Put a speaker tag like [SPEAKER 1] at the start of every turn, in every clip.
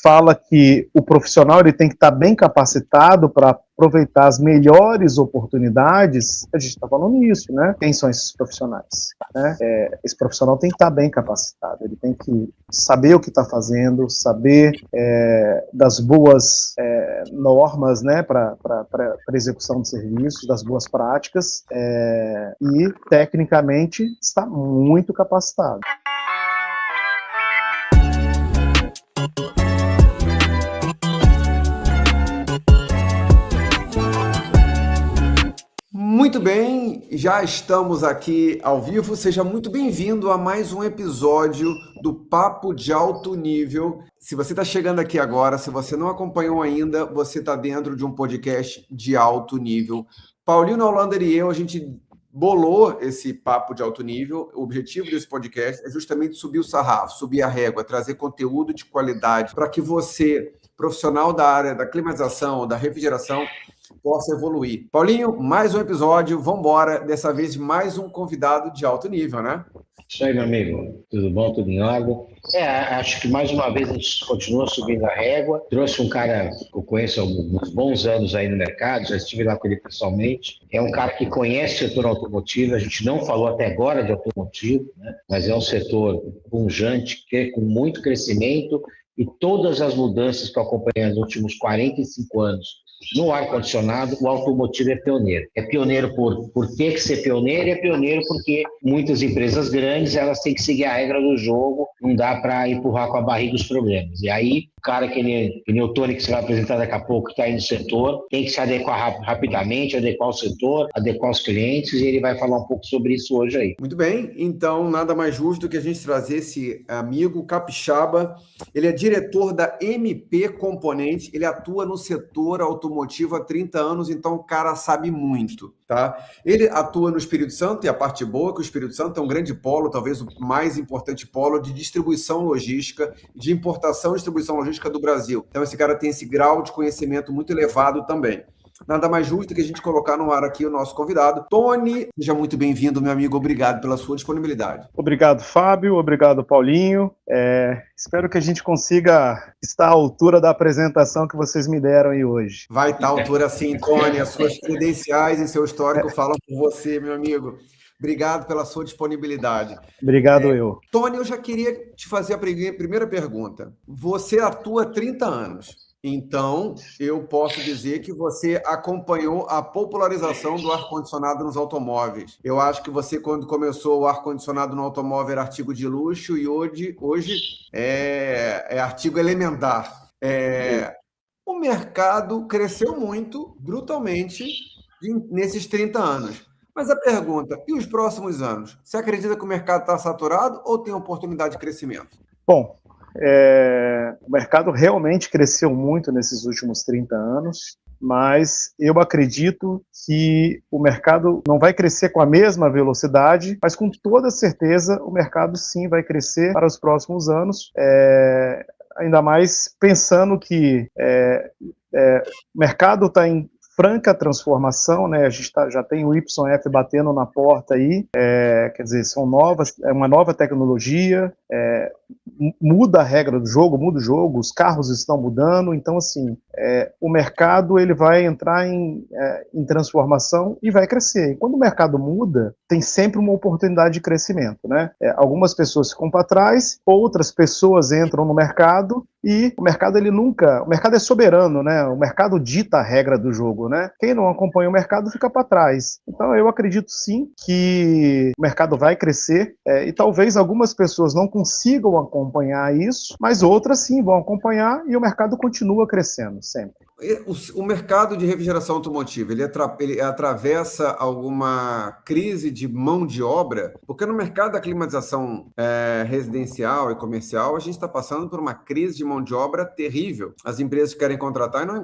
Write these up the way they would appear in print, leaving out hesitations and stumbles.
[SPEAKER 1] fala que o profissional ele tem que estar bem capacitado para aproveitar as melhores oportunidades. A gente está falando isso, né? Quem são esses profissionais? Né? Esse profissional tem que estar bem capacitado, ele tem que saber o que está fazendo, saber das boas normas, né, para execução de serviços, das boas práticas, e tecnicamente está muito capacitado.
[SPEAKER 2] Muito bem, já estamos aqui ao vivo. Seja muito bem-vindo a mais um episódio do Papo de Alto Nível. Se você está chegando aqui agora, se você não acompanhou ainda, você está dentro de um podcast de alto nível. Paulino Hollander e eu, a gente bolou esse Papo de Alto Nível. O objetivo desse podcast é justamente subir o sarrafo, subir a régua, trazer conteúdo de qualidade para que você, profissional da área da climatização, da refrigeração, possa evoluir. Paulinho, mais um episódio, vamos embora. Dessa vez, mais um convidado de alto nível, né?
[SPEAKER 3] Isso aí, meu amigo. Tudo bom? Tudo em ordem? Acho que mais uma vez a gente continua subindo a régua. Trouxe um cara que eu conheço há alguns bons anos aí no mercado, já estive lá com ele pessoalmente. É um cara que conhece o setor automotivo, a gente não falou até agora de automotivo, né? Mas é um setor pujante, com muito crescimento, e todas as mudanças que eu acompanhei nos últimos 45 anos no ar-condicionado, o automotivo é pioneiro. É pioneiro por ter que ser pioneiro, e é pioneiro porque muitas empresas grandes elas têm que seguir a regra do jogo, não dá para empurrar com a barriga os problemas. E aí, o cara que nem o Tony, que você vai apresentar daqui a pouco, que está aí no setor, tem que se adequar rapidamente, adequar o setor, adequar os clientes, e ele vai falar um pouco sobre isso hoje aí.
[SPEAKER 2] Muito bem, então nada mais justo do que a gente trazer esse amigo capixaba. Ele é diretor da MP Componente, ele atua no setor automotivo há 30 anos, então o cara sabe muito, tá? Ele atua no Espírito Santo, e a parte boa é que o Espírito Santo é um grande polo, talvez o mais importante polo de distribuição logística, de importação e distribuição logística do Brasil. Então esse cara tem esse grau de conhecimento muito elevado também. Nada mais justo que a gente colocar no ar aqui o nosso convidado. Tony, seja muito bem-vindo, meu amigo. Obrigado pela sua disponibilidade.
[SPEAKER 1] Obrigado, Fábio. Obrigado, Paulinho. Espero que a gente consiga estar à altura da apresentação que vocês me deram aí hoje.
[SPEAKER 2] Vai estar à altura sim, Tony. As suas credenciais e seu histórico falam por você, meu amigo. Obrigado pela sua disponibilidade.
[SPEAKER 1] Obrigado, eu.
[SPEAKER 2] Tony, eu já queria te fazer a primeira pergunta. Você atua há 30 anos. Então, eu posso dizer que você acompanhou a popularização do ar-condicionado nos automóveis. Eu acho que você, quando começou o ar-condicionado no automóvel, era artigo de luxo, e hoje é artigo elementar. O mercado cresceu muito, brutalmente, nesses 30 anos. Mas a pergunta, e os próximos anos? Você acredita que o mercado está saturado ou tem oportunidade de crescimento?
[SPEAKER 1] Bom, o mercado realmente cresceu muito nesses últimos 30 anos, mas eu acredito que o mercado não vai crescer com a mesma velocidade, mas com toda certeza o mercado sim vai crescer para os próximos anos, ainda mais pensando que o mercado está em franca transformação, né? A gente já tem o YF batendo na porta aí, quer dizer, é uma nova tecnologia, muda a regra do jogo, muda o jogo, os carros estão mudando, então assim, o mercado ele vai entrar em transformação e vai crescer. E quando o mercado muda, tem sempre uma oportunidade de crescimento, né? Algumas pessoas ficam para trás, outras pessoas entram no mercado, e o mercado o mercado é soberano, né? O mercado dita a regra do jogo, né? Quem não acompanha o mercado fica para trás. Então eu acredito sim que o mercado vai crescer, e talvez algumas pessoas não consigam acompanhar isso, mas outras sim vão acompanhar, e o mercado continua crescendo sempre.
[SPEAKER 2] O mercado de refrigeração automotiva, ele atravessa alguma crise de mão de obra? Porque no mercado da climatização residencial e comercial, a gente está passando por uma crise de mão de obra terrível. As empresas querem contratar e não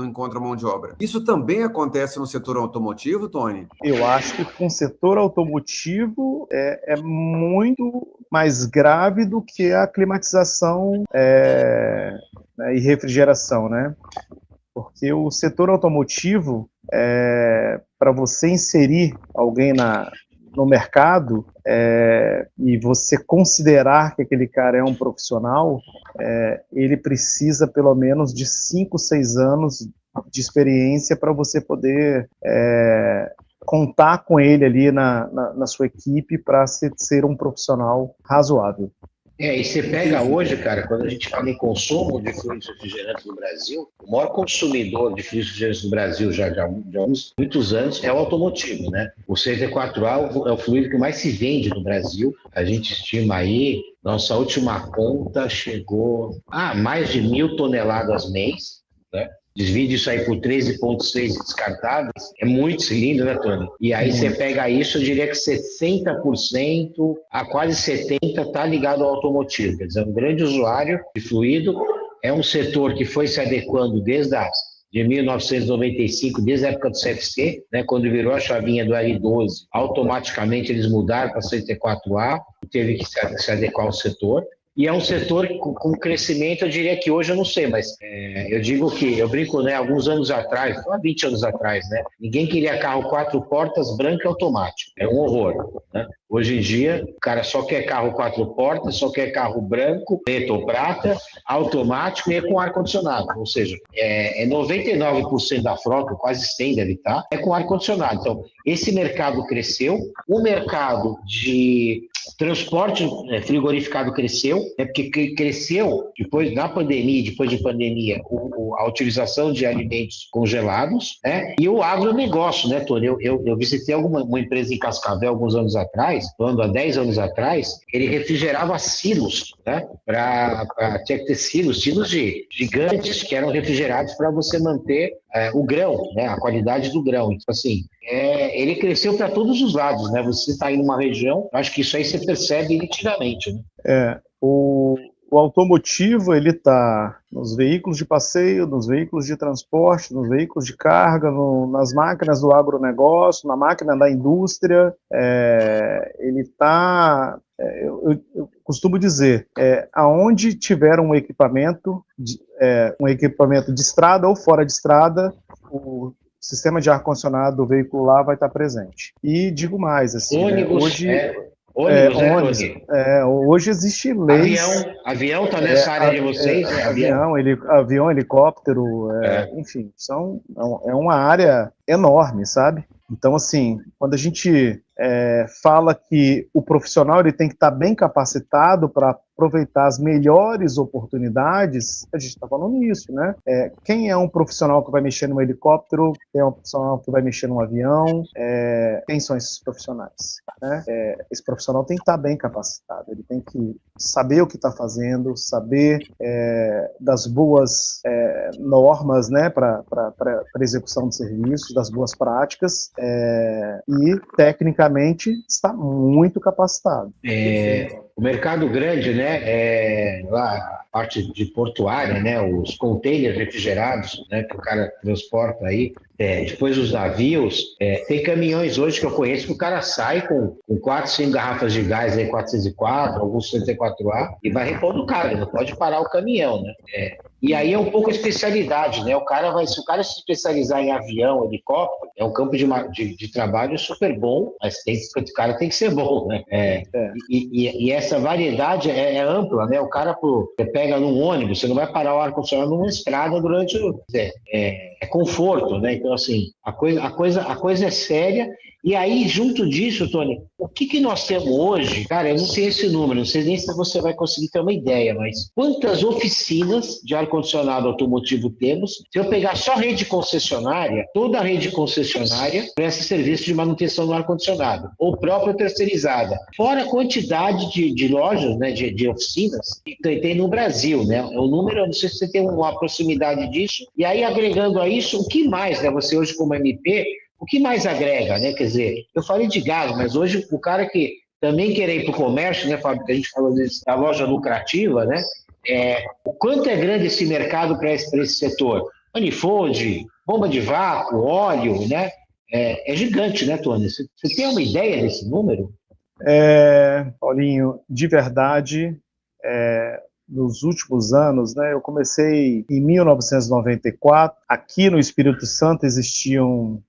[SPEAKER 2] encontram mão de obra. Isso também acontece no setor automotivo, Tony?
[SPEAKER 1] Eu acho que com o setor automotivo é muito mais grave do que a climatização e refrigeração, né? Porque o setor automotivo, para você inserir alguém no mercado e você considerar que aquele cara é um profissional, ele precisa pelo menos de 5, 6 anos de experiência para você poder contar com ele ali na sua equipe para ser um profissional razoável.
[SPEAKER 3] E você pega hoje, cara, quando a gente fala em consumo de fluidos refrigerantes no Brasil, o maior consumidor de fluidos refrigerantes no Brasil já há muitos anos é o automotivo, né? O 64A é o fluido que mais se vende no Brasil. A gente estima aí, nossa última conta chegou a mais de 1.000 toneladas mês, né? Divide isso aí por 13,6 descartáveis, é muito cilindro, né, Tony? E aí você pega isso, eu diria que 60% a quase 70% está ligado ao automotivo. Quer dizer, um grande usuário de fluido, é um setor que foi se adequando de 1995, desde a época do CFC, né, quando virou a chavinha do R12, automaticamente eles mudaram para 64A, teve que se adequar ao setor. E é um setor com crescimento, eu diria que hoje eu não sei, mas eu digo que, eu brinco, né, alguns anos atrás, há 20 anos atrás, né, ninguém queria carro 4 portas branco e automático, era um horror, né? Hoje em dia, o cara só quer carro 4 portas, só quer carro branco, preto ou prata, automático e com ar-condicionado. Ou seja, 99% da frota, quase 100% deve estar, é com ar-condicionado. Então, esse mercado cresceu, o mercado de transporte frigorificado cresceu, porque cresceu depois da pandemia, depois de pandemia, a utilização de alimentos congelados, né? E o agronegócio, né, Tony? Eu visitei uma empresa em Cascavel alguns anos atrás, falando há 10 anos atrás, ele refrigerava silos, né? Tinha que ter silos gigantes que eram refrigerados para você manter o grão, né? A qualidade do grão. Então, assim, ele cresceu para todos os lados, né? Você está aí numa região, acho que isso aí você percebe nitidamente, né?
[SPEAKER 1] O automotivo, ele está nos veículos de passeio, nos veículos de transporte, nos veículos de carga, nas máquinas do agronegócio, na máquina da indústria. Ele está, eu costumo dizer, aonde tiver um equipamento de estrada ou fora de estrada, o sistema de ar-condicionado do veículo lá vai estar presente. E digo mais, assim,
[SPEAKER 3] ônibus,
[SPEAKER 1] ônibus, hoje existe leis.
[SPEAKER 3] Avião está nessa área de vocês?
[SPEAKER 1] Avião, helicóptero, enfim, é uma área enorme, sabe? Então, assim, quando a gente fala que o profissional ele tem que estar bem capacitado para aproveitar as melhores oportunidades, a gente está falando nisso, né? Quem é um profissional que vai mexer num helicóptero, quem é um profissional que vai mexer num avião, quem são esses profissionais? Né? Esse profissional tem que estar bem capacitado, ele tem que saber o que está fazendo, saber das boas normas, né, para execução de serviços, das boas práticas, e tecnicamente está muito capacitado.
[SPEAKER 3] O mercado grande, né, lá a parte de portuária, né, os containers refrigerados, né, que o cara transporta aí, depois os navios, tem caminhões hoje que eu conheço que o cara sai com 4, 5 garrafas de gás aí, 404, alguns 64A, e vai repondo o cara, não pode parar o caminhão, né? E aí é um pouco a especialidade, né? Se o cara se especializar em avião, helicóptero, é um campo de trabalho super bom, mas o cara tem que ser bom, né? E essa variedade é ampla, né? O cara você pega num ônibus, você não vai parar o ar-condicionado numa estrada durante conforto, né? Então, assim, a coisa é séria. E aí, junto disso, Tony, o que nós temos hoje? Cara, eu não sei esse número, não sei nem se você vai conseguir ter uma ideia, mas quantas oficinas de ar-condicionado automotivo temos? Se eu pegar só rede concessionária, toda a rede concessionária presta serviço de manutenção do ar-condicionado, ou própria terceirizada. Fora a quantidade de lojas, né, de oficinas que tem no Brasil, né? O número, eu não sei se você tem uma proximidade disso. E aí, agregando a isso, o que mais, né? Você hoje como MP, o que mais agrega, né? Quer dizer, eu falei de gás, mas hoje o cara que também quer ir para o comércio, né, Fábio, que a gente falou da loja lucrativa, né? O quanto é grande esse mercado para esse setor? Manifold, bomba de vácuo, óleo, né? É gigante, né, Tony? Você tem uma ideia desse número?
[SPEAKER 1] Paulinho, de verdade, nos últimos anos, né, eu comecei em 1994, aqui no Espírito Santo existiam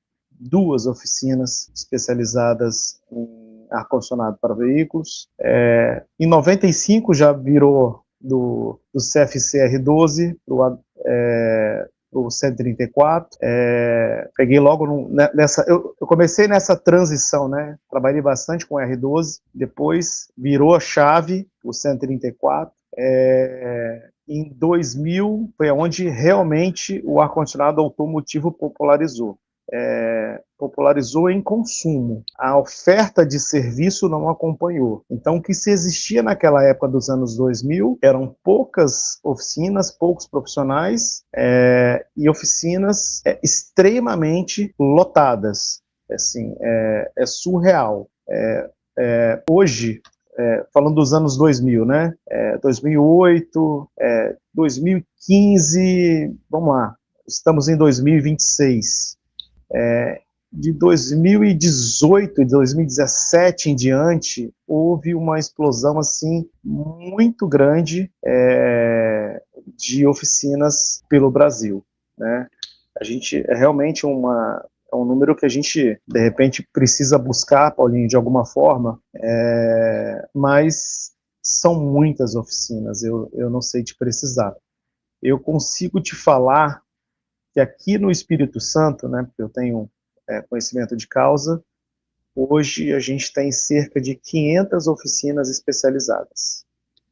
[SPEAKER 1] 2 oficinas especializadas em ar-condicionado para veículos. Em 95 já virou do CFC R12 para o 134. Peguei logo nessa. Eu comecei nessa transição, né? Trabalhei bastante com o R12, depois virou a chave, o 134. Em 2000 foi onde realmente o ar-condicionado automotivo popularizou. Popularizou em consumo. A oferta de serviço não acompanhou. Então, o que se existia naquela época dos anos 2000 eram poucas oficinas, poucos profissionais e oficinas extremamente lotadas. Assim, é surreal. Hoje, falando dos anos 2000, né? 2008, 2015, vamos lá, estamos em 2026. De 2018 e 2017 em diante, houve uma explosão assim muito grande de oficinas pelo Brasil, né? A gente realmente é um número que a gente, de repente, precisa buscar, Paulinho, de alguma forma, mas são muitas oficinas, eu não sei te precisar. Eu consigo te falar que aqui no Espírito Santo, né, porque eu tenho conhecimento de causa, hoje a gente tem cerca de 500 oficinas especializadas.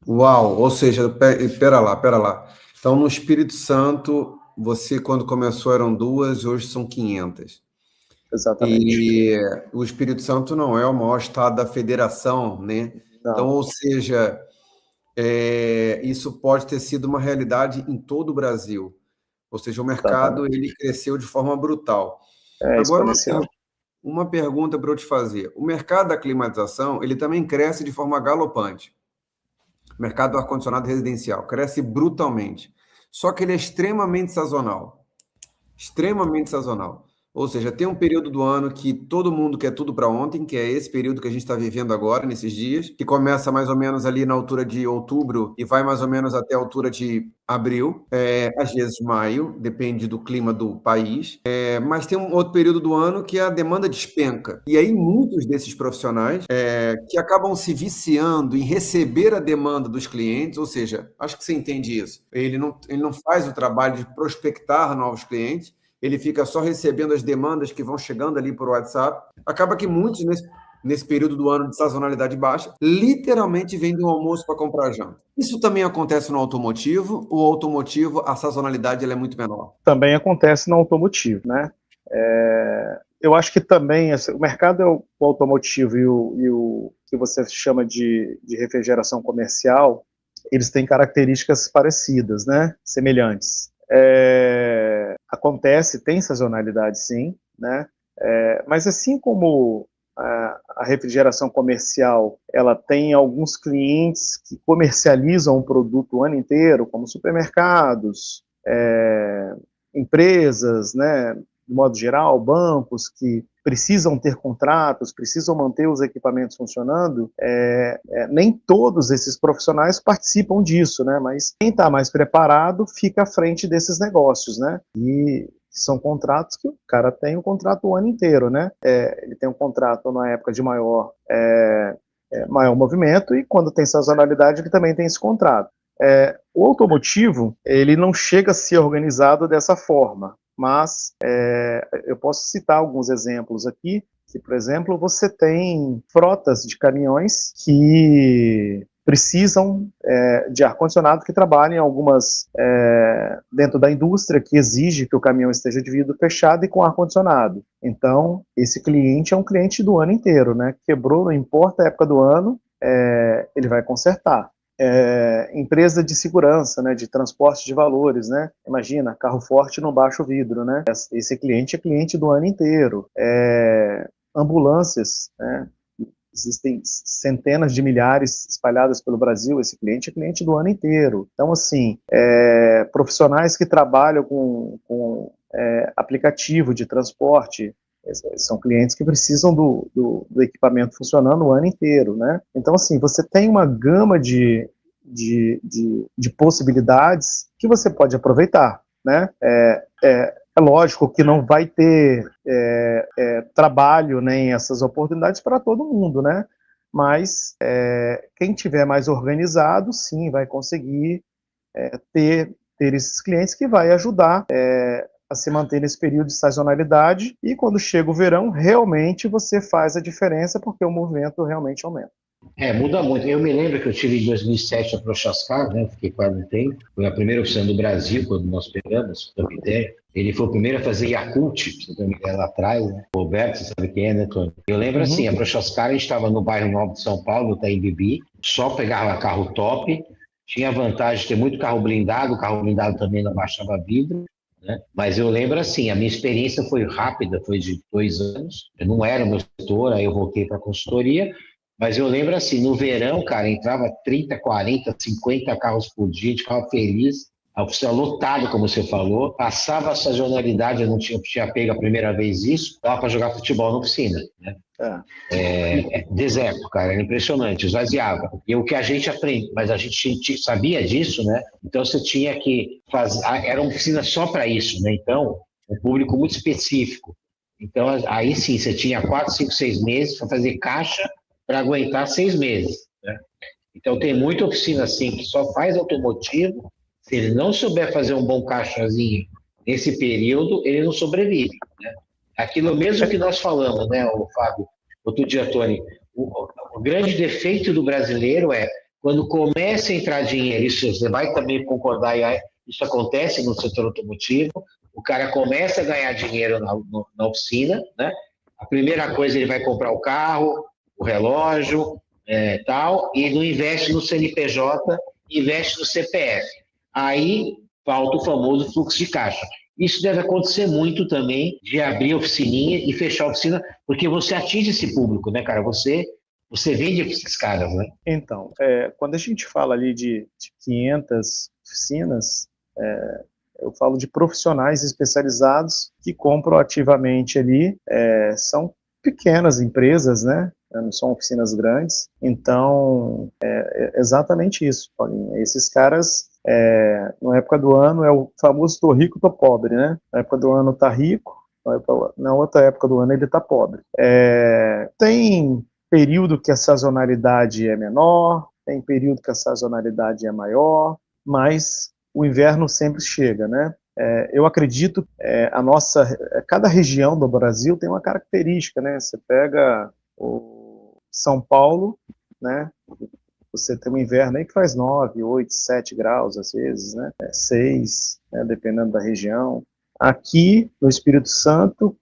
[SPEAKER 2] Uau, ou seja, pera lá. Então, no Espírito Santo, você, quando começou, eram 2, hoje são 500.
[SPEAKER 1] Exatamente.
[SPEAKER 2] E o Espírito Santo não é o maior estado da federação, né?
[SPEAKER 1] Não.
[SPEAKER 2] Então, ou seja, isso pode ter sido uma realidade em todo o Brasil. Ou seja, o mercado ele cresceu de forma brutal. Agora, uma pergunta para eu te fazer. O mercado da climatização, ele também cresce de forma galopante. O mercado do ar-condicionado residencial cresce brutalmente. Só que ele é extremamente sazonal. Extremamente sazonal. Ou seja, tem um período do ano que todo mundo quer tudo para ontem, que é esse período que a gente está vivendo agora, nesses dias, que começa mais ou menos ali na altura de outubro e vai mais ou menos até a altura de abril, às vezes maio, depende do clima do país. Mas tem um outro período do ano que a demanda despenca. E aí muitos desses profissionais que acabam se viciando em receber a demanda dos clientes, ou seja, acho que você entende isso. Ele não faz o trabalho de prospectar novos clientes, ele fica só recebendo as demandas que vão chegando ali por WhatsApp. Acaba que muitos, nesse período do ano de sazonalidade baixa, literalmente vendem um almoço para comprar janta. Isso também acontece no automotivo? O automotivo, a sazonalidade ela é muito menor?
[SPEAKER 1] Também acontece no automotivo, né? Eu acho que também o mercado automotivo e o que você chama de refrigeração comercial, eles têm características parecidas, né? Semelhantes. Acontece, tem sazonalidade, sim, né? Mas assim como a refrigeração comercial, ela tem alguns clientes que comercializam o produto o ano inteiro, como supermercados, empresas, né? De modo geral, bancos que precisam ter contratos, precisam manter os equipamentos funcionando, nem todos esses profissionais participam disso, né? Mas quem está mais preparado fica à frente desses negócios, né? E são contratos que o cara tem um contrato o ano inteiro, né? Ele tem um contrato na época de maior movimento e quando tem sazonalidade ele também tem esse contrato. O automotivo, ele não chega a ser organizado dessa forma, mas eu posso citar alguns exemplos aqui, que, por exemplo, você tem frotas de caminhões que precisam de ar-condicionado, que trabalham em algumas, dentro da indústria, que exige que o caminhão esteja de vidro fechado e com ar-condicionado. Então, esse cliente é um cliente do ano inteiro, né? Quebrou, não importa a época do ano, ele vai consertar. Empresa de segurança, né, de transporte de valores, né? Imagina, carro forte no baixo vidro, né? Esse cliente é cliente do ano inteiro. Ambulâncias, né? Existem centenas de milhares espalhadas pelo Brasil, esse cliente é cliente do ano inteiro. Então, assim, profissionais que trabalham com aplicativo de transporte, são clientes que precisam do equipamento funcionando o ano inteiro, né? Então, assim, você tem uma gama de possibilidades que você pode aproveitar, né? É lógico que não vai ter trabalho nem essas oportunidades para todo mundo, né? Mas quem tiver mais organizado, sim, vai conseguir ter esses clientes que vai ajudar a se manter nesse período de sazonalidade, e quando chega o verão, realmente você faz a diferença, porque o movimento realmente aumenta.
[SPEAKER 3] Muda muito. Eu me lembro que eu tive em 2007 a Prochascar, né? Fiquei quase um tempo. Foi a primeira oficina do Brasil, quando nós pegamos, pra ter uma ideia. Ele foi o primeiro a fazer Yakult, pra você ter uma ideia, lá atrás, né? O Roberto, você sabe quem é, né, Tony? Eu lembro assim, a Prochascar, a gente estava no bairro Novo de São Paulo, no Itaim Bibi, só pegava carro top, tinha a vantagem de ter muito carro blindado, o carro blindado também não baixava vidro, né? Mas eu lembro assim, a minha experiência foi rápida, foi de 2 anos. Eu não era o meu setor, aí eu voltei para a consultoria. Mas eu lembro assim, no verão, cara, entrava 30, 40, 50 carros por dia, a gente ficava feliz. A oficina lotada, como você falou. Passava a sazonalidade, eu não tinha pego a primeira vez isso, dava para jogar futebol na oficina, né? Deserto, cara, era impressionante, esvaziava. E o que a gente aprende, mas a gente sabia disso, né? Então você tinha que fazer, era uma oficina só para isso, né? Então, um público muito específico. Então, aí sim, você tinha 4, 5, 6 meses para fazer caixa para aguentar 6 meses, né? Então tem muita oficina assim que só faz automotivo. Se ele não souber fazer um bom caixazinho nesse período, ele não sobrevive, né? Aquilo mesmo que nós falamos, né, o Fábio, outro dia, Tony, o grande defeito do brasileiro é quando começa a entrar dinheiro, isso você vai também concordar, isso acontece no setor automotivo, o cara começa a ganhar dinheiro na oficina, né? A primeira coisa, ele vai comprar o carro, o relógio, tal, e não investe no CNPJ, investe no CPF. Aí falta o famoso fluxo de caixa. Isso deve acontecer muito também, de abrir a oficininha e fechar a oficina, porque você atinge esse público, né, cara? Você vende esses caras, né?
[SPEAKER 1] Então, quando a gente fala ali de 500 oficinas, eu falo de profissionais especializados que compram ativamente ali, são pequenas empresas, né? Não são oficinas grandes. Então, é exatamente isso, Paulinho. Esses caras, na época do ano, é o famoso tô rico, tô pobre, né? Na época do ano tá rico, na outra época do ano ele tá pobre. Tem período que a sazonalidade é menor, tem período que a sazonalidade é maior, mas o inverno sempre chega, né? Eu acredito cada região do Brasil tem uma característica, né? Você pega o São Paulo, né? Você tem um inverno aí que faz 9, 8, 7 graus às vezes, né? 6, né? Dependendo da região. Aqui no Espírito Santo,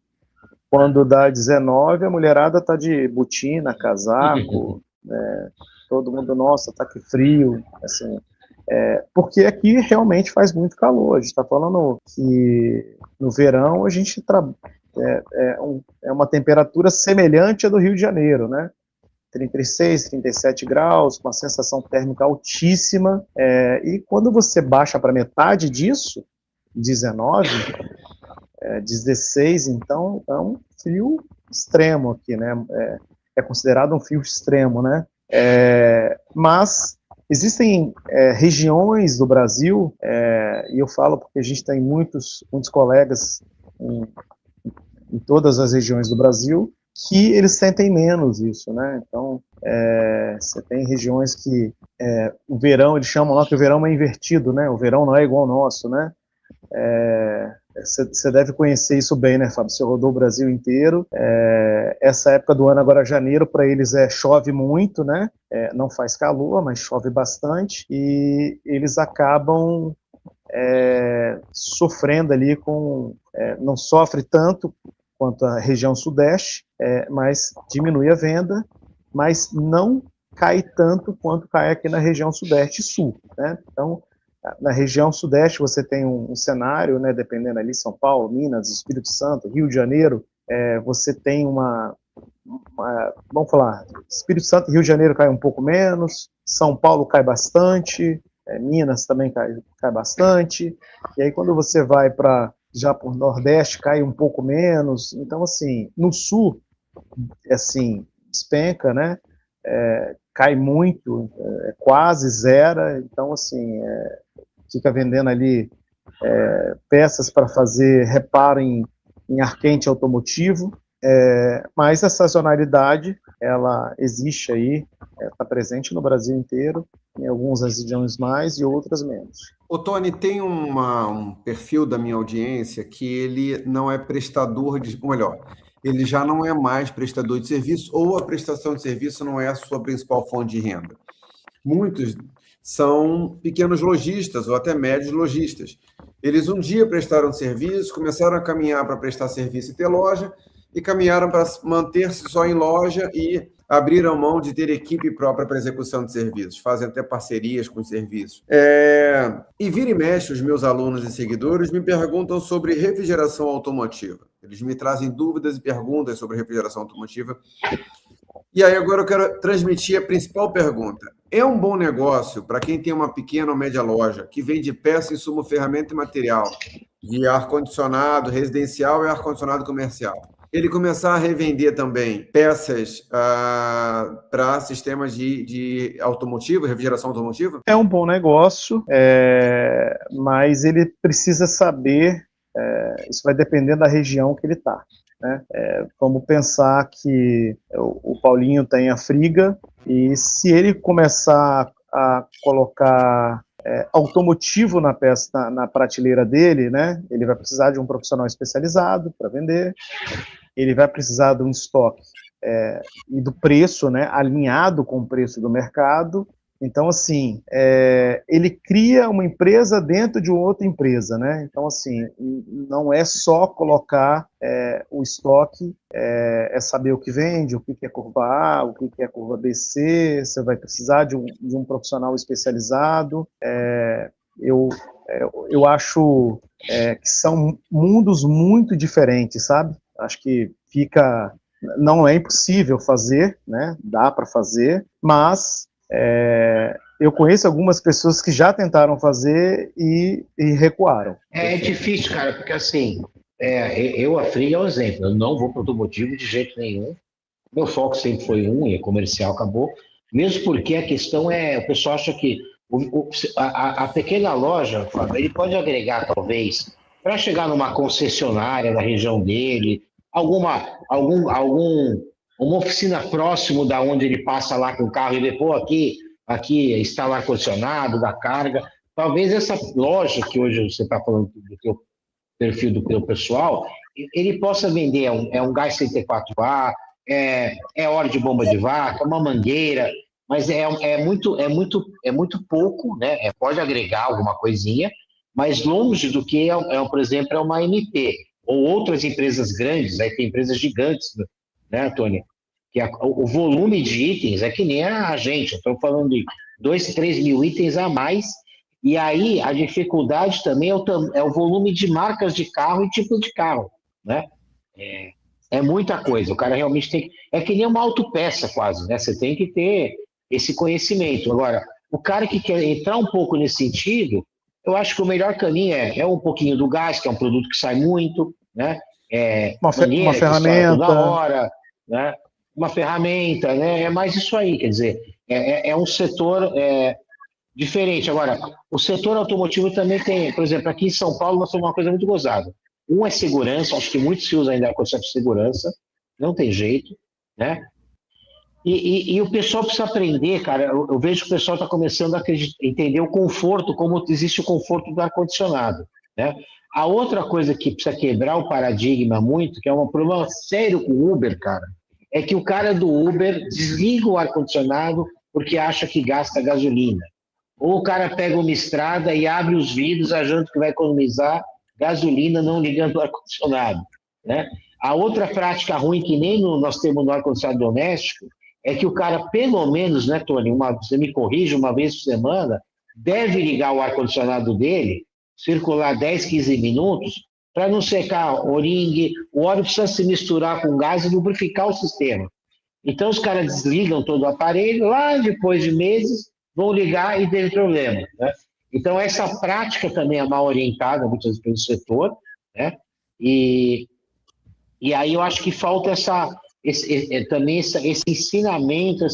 [SPEAKER 1] quando dá 19, a mulherada tá de botina, casaco, né? Todo mundo, nossa, tá que frio, assim. Porque aqui realmente faz muito calor. A gente está falando que no verão a gente é uma temperatura semelhante à do Rio de Janeiro, né? 36, 37 graus, uma sensação térmica altíssima. E quando você baixa para metade disso, 19, 16, então é um frio extremo aqui, né? É considerado um frio extremo, né? Mas existem regiões do Brasil, e eu falo porque a gente tem muitos colegas em todas as regiões do Brasil, que eles sentem menos isso, né? Então, você tem regiões que o verão, eles chamam lá que o verão é invertido, né? O verão não é igual ao nosso, né? Você deve conhecer isso bem, né, Fábio? Você rodou o Brasil inteiro. Essa época do ano, agora janeiro, para eles chove muito, né? Não faz calor, mas chove bastante. E eles acabam sofrendo ali não sofre tanto quanto a região sudeste, mas diminui a venda, mas não cai tanto quanto cai aqui na região sudeste e sul, né? Então, na região sudeste você tem um cenário, né, dependendo ali, São Paulo, Minas, Espírito Santo, Rio de Janeiro, você tem vamos falar, Espírito Santo e Rio de Janeiro cai um pouco menos, São Paulo cai bastante, Minas também cai bastante, e aí quando você vai já para o Nordeste cai um pouco menos, então assim, no Sul, assim, despenca, né, cai muito, quase zero, então assim, fica vendendo ali peças para fazer reparo em ar quente automotivo, mas a sazonalidade ela existe aí, está presente no Brasil inteiro, em algumas regiões mais e outras menos.
[SPEAKER 2] Ô, Tony, tem um perfil da minha audiência que ele não é prestador de... Ou melhor, ele já não é mais prestador de serviço ou a prestação de serviço não é a sua principal fonte de renda. Muitos são pequenos lojistas ou até médios lojistas. Eles um dia prestaram serviço, começaram a caminhar para prestar serviço e ter loja, e caminharam para manter-se só em loja e abriram mão de ter equipe própria para execução de serviços, fazem até parcerias com os serviços. E vira e mexe, os meus alunos e seguidores me perguntam sobre refrigeração automotiva. Eles me trazem dúvidas e perguntas sobre refrigeração automotiva. E aí agora eu quero transmitir a principal pergunta. É um bom negócio para quem tem uma pequena ou média loja que vende peça, insumo, ferramenta e material de ar-condicionado residencial e ar-condicionado comercial? Ele começar a revender também peças para sistemas de automotivo, refrigeração automotiva?
[SPEAKER 1] É um bom negócio, mas ele precisa saber, isso vai depender da região que ele está. Né? Vamos pensar que o Paulinho tem a Friga, e se ele começar a colocar automotivo na peça, na prateleira dele, né, ele vai precisar de um profissional especializado para vender, ele vai precisar de um estoque e do preço, né, alinhado com o preço do mercado. Então, assim, ele cria uma empresa dentro de outra empresa, né? Então, assim, não é só colocar o estoque, é saber o que vende, o que é curva A, o que é curva BC, você vai precisar de um profissional especializado. Eu acho que são mundos muito diferentes, sabe? Acho que não é impossível fazer, né? Dá para fazer, mas... eu conheço algumas pessoas que já tentaram fazer e recuaram.
[SPEAKER 3] É difícil, cara, porque assim, a Friga é um exemplo. Eu não vou para automotivo de jeito nenhum. Meu foco sempre foi comercial, acabou. Mesmo porque a questão o pessoal acha que a pequena loja, Fábio, ele pode agregar, talvez, para chegar numa concessionária da região dele, uma oficina próximo da onde ele passa lá com o carro e vê, pô, aqui está o ar-condicionado, da carga. Talvez essa loja que hoje você está falando do teu perfil do teu pessoal, ele possa vender um gás 64A, óleo de bomba de vaca, uma mangueira, mas é muito pouco, né? Pode agregar alguma coisinha, mas longe do que por exemplo, uma MP ou outras empresas grandes. Aí tem empresas gigantes, né, Tony? Que o volume de itens é que nem a gente. Estou falando de 2, 3 mil itens a mais. E aí a dificuldade também é o volume de marcas de carro e tipo de carro, né? É muita coisa. O cara realmente tem que... É que nem uma autopeça quase, né? Você tem que ter esse conhecimento. Agora, o cara que quer entrar um pouco nesse sentido, eu acho que o melhor caminho é um pouquinho do gás, que é um produto que sai muito, né?
[SPEAKER 1] Uma ferramenta.
[SPEAKER 3] Toda hora, né? Uma ferramenta, né? É mais isso aí, quer dizer, é um setor diferente. Agora, o setor automotivo também tem, por exemplo, aqui em São Paulo nós temos uma coisa muito gozada. É segurança, acho que muito se usa ainda a conceito de segurança, não tem jeito, né? E o pessoal precisa aprender, cara. Eu vejo que o pessoal está começando a entender o conforto, como existe o conforto do ar-condicionado, né? A outra coisa que precisa quebrar o paradigma muito, que é um problema sério com o Uber, cara, é que o cara do Uber desliga o ar-condicionado porque acha que gasta gasolina. Ou o cara pega uma estrada e abre os vidros achando que vai economizar gasolina não ligando o ar-condicionado, né? A outra prática ruim que nem nós temos no ar-condicionado doméstico é que o cara, pelo menos, né, Tony, você me corrige, uma vez por semana, deve ligar o ar-condicionado dele, circular 10, 15 minutos, para não secar o ringue, o óleo precisa se misturar com gás e lubrificar o sistema. Então os caras desligam todo o aparelho, lá depois de meses vão ligar e tem problema, né? Então essa prática também é mal orientada muitas vezes pelo setor, né? E aí eu acho que falta também esse ensinamento,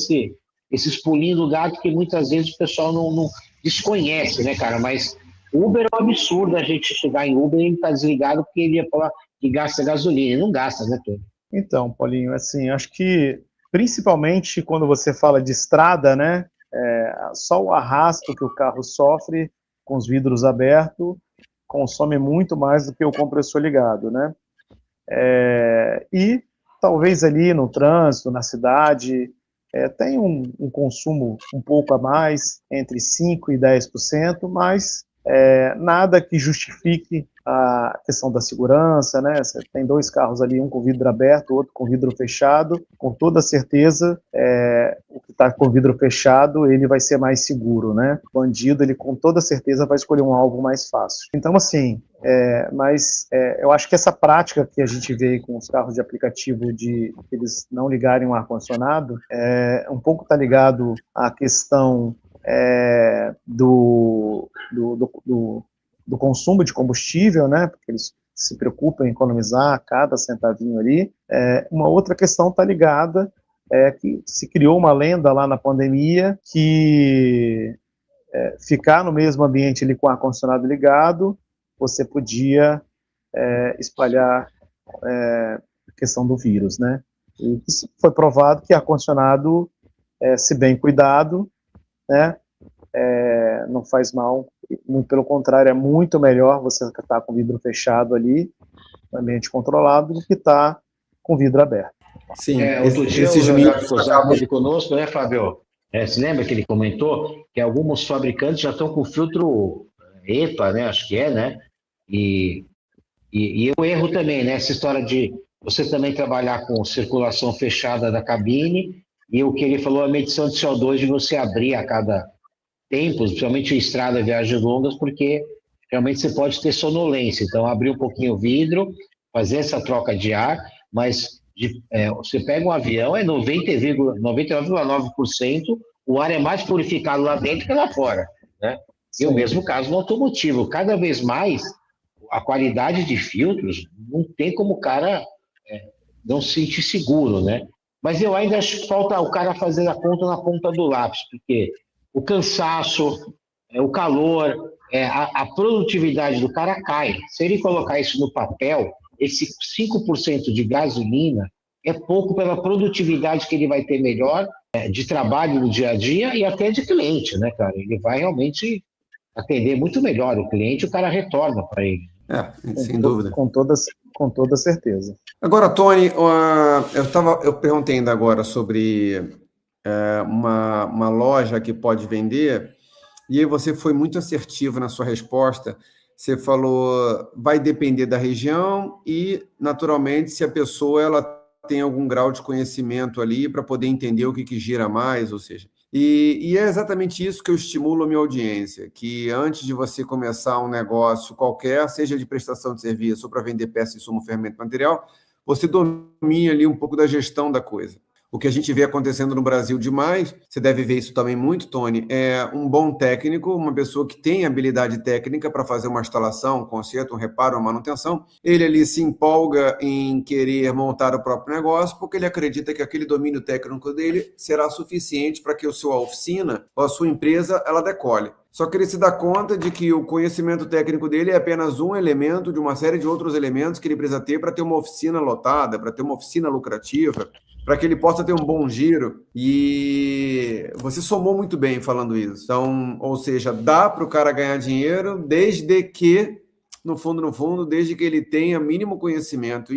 [SPEAKER 3] esses pulinhos do gato que muitas vezes o pessoal não desconhece, né, cara? Mas Uber é um absurdo a gente chegar em Uber e ele tá desligado porque ele ia falar que gasta gasolina. Não gasta, né, Tony?
[SPEAKER 1] Então, Paulinho, assim, acho que principalmente quando você fala de estrada, né? Só o arrasto que o carro sofre com os vidros abertos consome muito mais do que o compressor ligado, né? E talvez ali no trânsito, na cidade, tem um consumo um pouco a mais, entre 5% e 10%, mas nada que justifique a questão da segurança, né? Você tem 2 carros ali, um com vidro aberto, outro com vidro fechado, com toda certeza, o que está com vidro fechado, ele vai ser mais seguro, né? O bandido, ele com toda certeza vai escolher um alvo mais fácil. Então, assim, mas eu acho que essa prática que a gente vê com os carros de aplicativo de eles não ligarem o ar-condicionado, um pouco está ligado à questão do consumo de combustível, né, porque eles se preocupam em economizar cada centavinho ali. Uma outra questão está ligada, que se criou uma lenda lá na pandemia que ficar no mesmo ambiente ali com o ar-condicionado ligado, você podia espalhar a questão do vírus, né? E isso foi provado que ar-condicionado, se bem cuidado, né, não faz mal, muito pelo contrário, é muito melhor você estar com o vidro fechado ali, no ambiente controlado, do que estar com o vidro aberto.
[SPEAKER 2] Sim,
[SPEAKER 3] Outro dia
[SPEAKER 2] esses
[SPEAKER 3] o Leonardo
[SPEAKER 2] mitos
[SPEAKER 3] Cosar
[SPEAKER 2] acabam...
[SPEAKER 3] esteve conosco, né, Fábio? Você lembra que ele comentou que alguns fabricantes já estão com filtro EPA, né? Acho que né? E o erro também, né? Essa história de você também trabalhar com circulação fechada da cabine, e o que ele falou, a medição de CO2 de você abrir a cada tempo, principalmente em estrada, viagens longas, porque realmente você pode ter sonolência. Então, abrir um pouquinho o vidro, fazer essa troca de ar, mas você pega um avião, 99,9%, o ar é mais purificado lá dentro que lá fora, né? E o mesmo caso no automotivo. Cada vez mais, a qualidade de filtros não tem como o cara não se sentir seguro, né? Mas eu ainda acho que falta o cara fazer a conta na ponta do lápis, porque o cansaço, o calor, a produtividade do cara cai. Se ele colocar isso no papel, esse 5% de gasolina é pouco pela produtividade que ele vai ter melhor de trabalho no dia a dia e até de cliente, né, cara? Ele vai realmente atender muito melhor o cliente, o cara retorna para ele.
[SPEAKER 2] Sem dúvida.
[SPEAKER 1] Com toda certeza.
[SPEAKER 2] Agora, Tony, eu perguntei ainda agora sobre uma loja que pode vender, e aí você foi muito assertivo na sua resposta. Você falou, vai depender da região e, naturalmente, se a pessoa ela tem algum grau de conhecimento ali para poder entender o que gira mais, ou seja... E é exatamente isso que eu estimulo a minha audiência, que antes de você começar um negócio qualquer, seja de prestação de serviço ou para vender peça, insumo, ferramenta, material, você domine ali um pouco da gestão da coisa. O que a gente vê acontecendo no Brasil demais, você deve ver isso também muito, Tony, é um bom técnico, uma pessoa que tem habilidade técnica para fazer uma instalação, um conserto, um reparo, uma manutenção. Ele ali se empolga em querer montar o próprio negócio porque ele acredita que aquele domínio técnico dele será suficiente para que a sua oficina ou a sua empresa ela decole. Só que ele se dá conta de que o conhecimento técnico dele é apenas um elemento de uma série de outros elementos que ele precisa ter para ter uma oficina lotada, para ter uma oficina lucrativa, para que ele possa ter um bom giro. E você somou muito bem falando isso. Então, ou seja, dá para o cara ganhar dinheiro desde que, no fundo, desde que ele tenha mínimo conhecimento,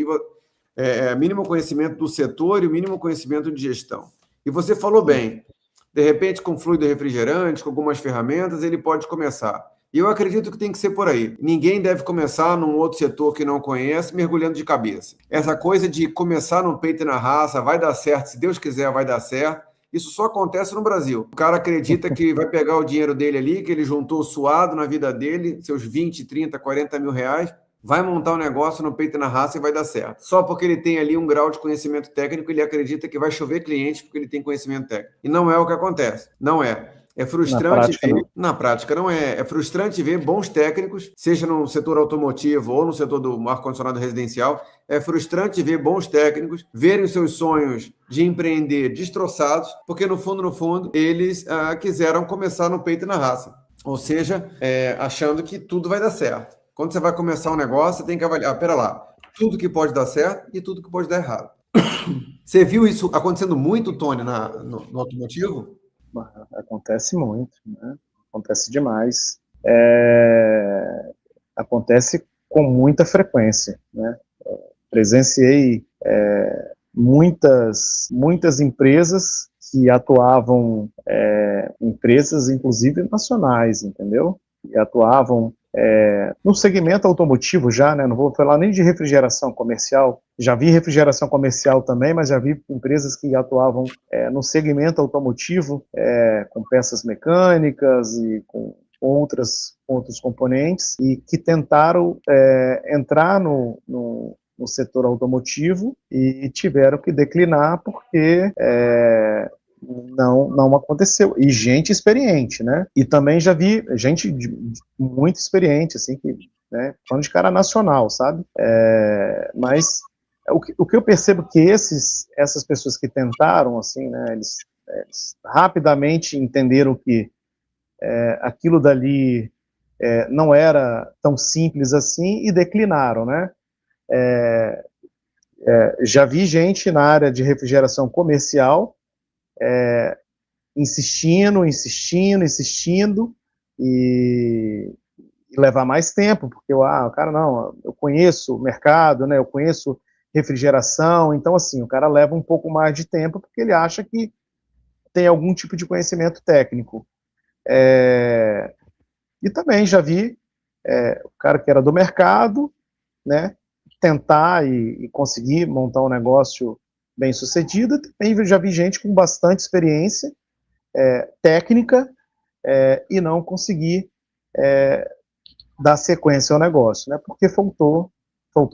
[SPEAKER 2] mínimo conhecimento do setor e o mínimo conhecimento de gestão. E você falou bem, de repente, com fluido refrigerante, com algumas ferramentas, ele pode começar. E eu acredito que tem que ser por aí. Ninguém deve começar num outro setor que não conhece, mergulhando de cabeça. Essa coisa de começar no peito e na raça, vai dar certo, se Deus quiser, vai dar certo. Isso só acontece no Brasil. O cara acredita que vai pegar o dinheiro dele ali, que ele juntou suado na vida dele, seus 20, 30, 40 mil reais, vai montar um negócio no peito e na raça e vai dar certo. Só porque ele tem ali um grau de conhecimento técnico, ele acredita que vai chover cliente porque ele tem conhecimento técnico. E não é o que acontece. Não é. É frustrante na prática não é. É frustrante ver bons técnicos, seja no setor automotivo ou no setor do ar-condicionado residencial. É frustrante ver bons técnicos verem os seus sonhos de empreender destroçados, porque no fundo, eles quiseram começar no peito e na raça. Ou seja, achando que tudo vai dar certo. Quando você vai começar um negócio, você tem que avaliar, pera lá, tudo que pode dar certo e tudo que pode dar errado. Você viu isso acontecendo muito, Tony, no automotivo?
[SPEAKER 1] Acontece muito, né? Acontece demais. Acontece com muita frequência, né? Presenciei muitas empresas que atuavam, empresas inclusive nacionais, entendeu? E atuavam no segmento automotivo já, né? Não vou falar nem de refrigeração comercial. Já vi refrigeração comercial também, mas já vi empresas que atuavam no segmento automotivo, com peças mecânicas e com outros componentes, e que tentaram entrar no setor automotivo e tiveram que declinar porque não aconteceu. E gente experiente, né? E também já vi gente muito experiente, assim, que, né, falando de cara nacional, sabe? Mas o que eu percebo que essas pessoas que tentaram, assim, né, eles rapidamente entenderam que aquilo dali não era tão simples assim e declinaram, né? Já vi gente na área de refrigeração comercial insistindo e levar mais tempo, porque o cara não, eu conheço o mercado, né? Eu conheço refrigeração, então assim, o cara leva um pouco mais de tempo porque ele acha que tem algum tipo de conhecimento técnico. E também já vi o cara que era do mercado, né, tentar e conseguir montar um negócio bem sucedido. Também já vi gente com bastante experiência técnica e não conseguir dar sequência ao negócio, né, porque faltou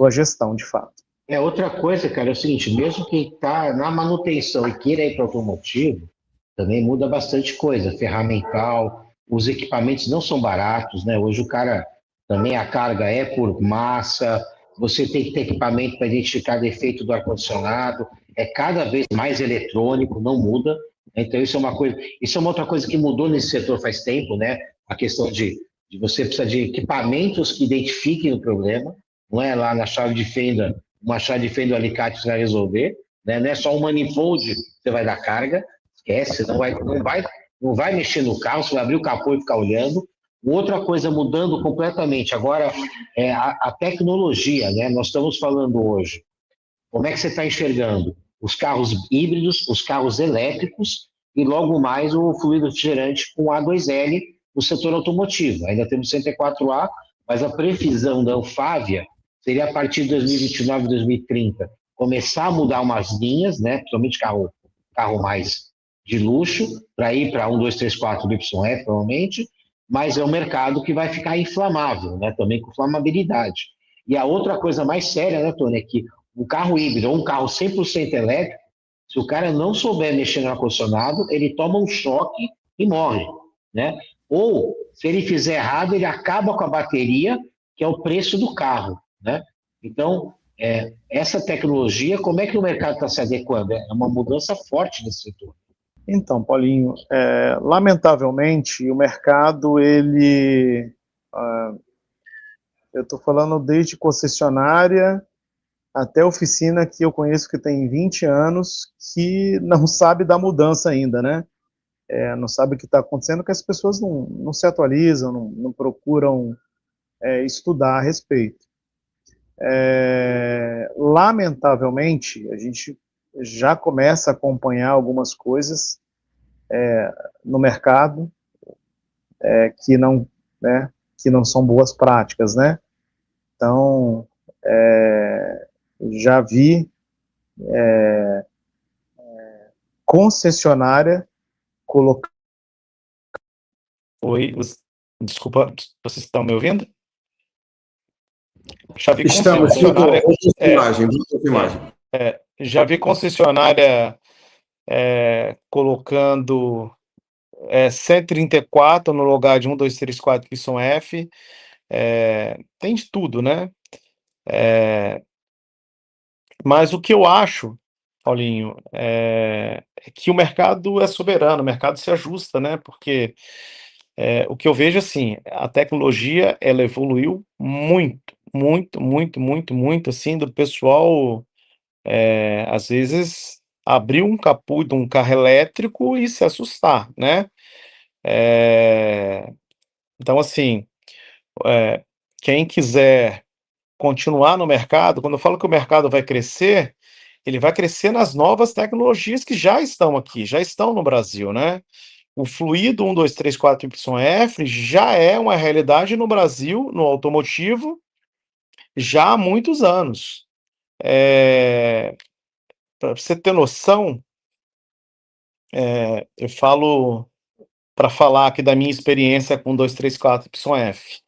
[SPEAKER 1] a gestão, de fato.
[SPEAKER 3] Outra coisa, cara, é o seguinte, mesmo quem está na manutenção e queira ir para o automotivo, também muda bastante coisa, ferramental, os equipamentos não são baratos, né? Hoje o cara, também a carga é por massa, você tem que ter equipamento para identificar defeito do ar-condicionado, é cada vez mais eletrônico, não muda. Então isso é uma outra coisa que mudou nesse setor faz tempo, né? A questão de você precisar de equipamentos que identifiquem o problema, não é lá na chave de fenda, uma chave de fenda e um alicate que você vai resolver, né? Não é só um manifold que você vai dar carga, esquece, não vai mexer no carro, você vai abrir o capô e ficar olhando. Outra coisa mudando completamente, agora é a tecnologia, né? Nós estamos falando hoje, como é que você está enxergando os carros híbridos, os carros elétricos e logo mais o fluido refrigerante com A2L no setor automotivo. Ainda temos 104A, mas a previsão da Anfávia seria a partir de 2029, 2030, começar a mudar umas linhas, né? Principalmente carro mais de luxo, para ir para 1, 2, 3, 4 do YF, provavelmente, mas é um mercado que vai ficar inflamável, né? Também com flamabilidade. E a outra coisa mais séria, né, Tony, é que um carro híbrido ou um carro 100% elétrico, se o cara não souber mexer no ar-condicionado, ele toma um choque e morre, né? Ou, se ele fizer errado, ele acaba com a bateria, que é o preço do carro, né? Então, essa tecnologia, como é que o mercado está se adequando? É uma mudança forte nesse setor.
[SPEAKER 1] Então, Paulinho, lamentavelmente, o mercado, eu estou falando desde concessionária até oficina que eu conheço que tem 20 anos, que não sabe da mudança ainda, né? Não sabe o que está acontecendo, que as pessoas não se atualizam, não procuram estudar a respeito. Lamentavelmente, a gente já começa a acompanhar algumas coisas no mercado que que não são boas práticas, né? Então, já vi concessionária colocar.
[SPEAKER 4] Oi, desculpa, vocês estão me ouvindo? Já vi
[SPEAKER 2] Estamos,
[SPEAKER 4] concessionária.
[SPEAKER 2] imagem.
[SPEAKER 4] Já vi concessionária colocando 134 no lugar de 1, 2, 3, 4 YF. Tem de tudo, né? Mas o que eu acho, Paulinho, é que o mercado é soberano, o mercado se ajusta, né? Porque o que eu vejo, assim, a tecnologia, ela evoluiu muito, muito, muito, muito, muito, assim, do pessoal, às vezes, abrir um capô de um carro elétrico e se assustar, né? Então, assim, quem quiser continuar no mercado, quando eu falo que o mercado vai crescer, ele vai crescer nas novas tecnologias que já estão aqui, já estão no Brasil, né? O fluido 1, 2, 3, 4 YF já é uma realidade no Brasil, no automotivo, já há muitos anos. Para você ter noção, eu falo para falar aqui da minha experiência com 234 YF.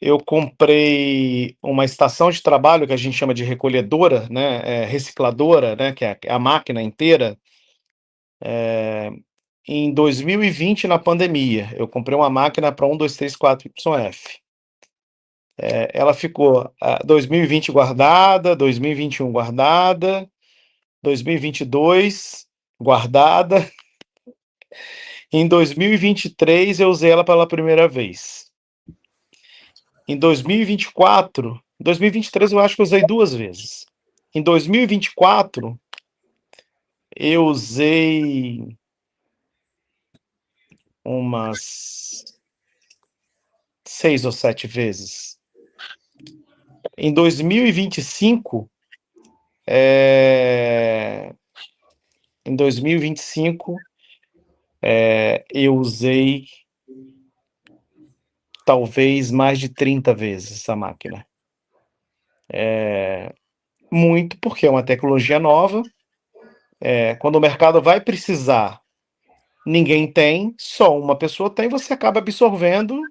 [SPEAKER 4] Eu comprei uma estação de trabalho que a gente chama de recolhedora, né, recicladora, né, que é a máquina inteira, em 2020, na pandemia. Eu comprei uma máquina para 1, 2, 3, 4 YF. Ela ficou 2020 guardada, 2021 guardada, 2022 guardada. Em 2023 eu usei ela pela primeira vez. Em 2024, 2023 eu acho que eu usei 2 vezes. Em 2024 eu usei umas 6 ou 7 vezes. Em 2025, em 2025, eu usei talvez mais de 30 vezes essa máquina. Muito, porque é uma tecnologia nova. Quando o mercado vai precisar, ninguém tem, só uma pessoa tem, você acaba absorvendo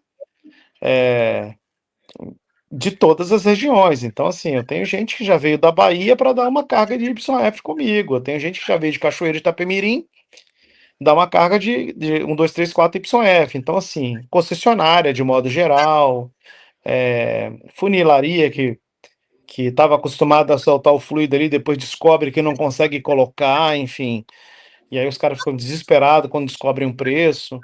[SPEAKER 4] de todas as regiões. Então, assim, eu tenho gente que já veio da Bahia para dar uma carga de YF comigo. Eu tenho gente que já veio de Cachoeira de Itapemirim, dar uma carga de 1, 2, 3, 4 YF. Então, assim, concessionária de modo geral, funilaria que estava acostumada a soltar o fluido ali, depois descobre que não consegue colocar, enfim. E aí os caras ficam desesperados quando descobrem um preço.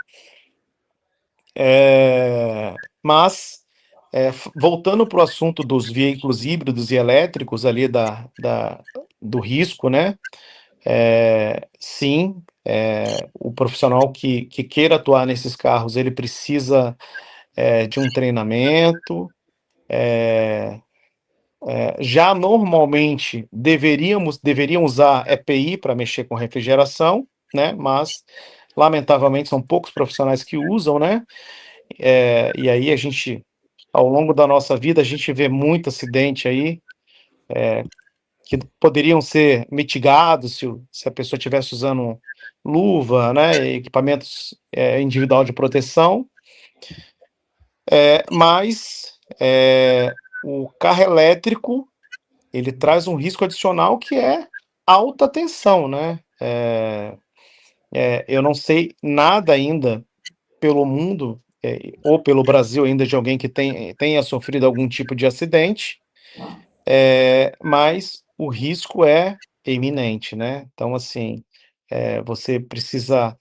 [SPEAKER 4] Mas, voltando para o assunto dos veículos híbridos e elétricos ali do risco, né? Sim, o profissional que queira atuar nesses carros, ele precisa de um treinamento. Já normalmente deveriam usar EPI para mexer com refrigeração, né? Mas lamentavelmente são poucos profissionais que usam, né? E aí a gente, ao longo da nossa vida, a gente vê muito acidente aí que poderiam ser mitigados se a pessoa estivesse usando luva, né? Equipamentos individual de proteção. Mas o carro elétrico ele traz um risco adicional que é alta tensão, né? Eu não sei nada ainda pelo mundo, ou pelo Brasil ainda, de alguém que tenha sofrido algum tipo de acidente, mas o risco é iminente, né? Então, assim, você precisa,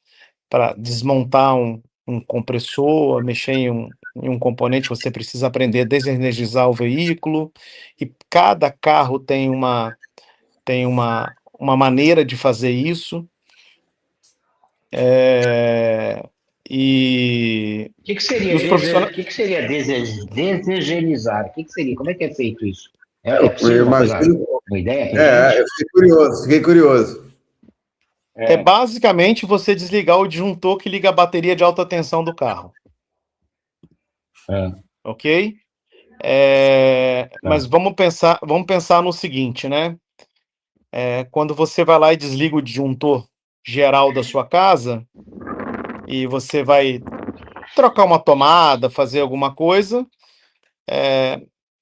[SPEAKER 4] para desmontar um compressor, mexer em um componente, você precisa aprender a desenergizar o veículo, e cada carro tem uma maneira de fazer isso. E
[SPEAKER 3] O que seria,
[SPEAKER 4] os profissionais.
[SPEAKER 3] que seria desegelizar? O que seria? Como é que é feito isso? É
[SPEAKER 2] Eu
[SPEAKER 3] possível
[SPEAKER 2] imagino.
[SPEAKER 3] uma ideia para gente?
[SPEAKER 2] Eu fiquei curioso.
[SPEAKER 4] É basicamente você desligar o disjuntor que liga a bateria de alta tensão do carro. Ok? Mas vamos pensar no seguinte, né? Quando você vai lá e desliga o disjuntor geral da sua casa e você vai trocar uma tomada, fazer alguma coisa,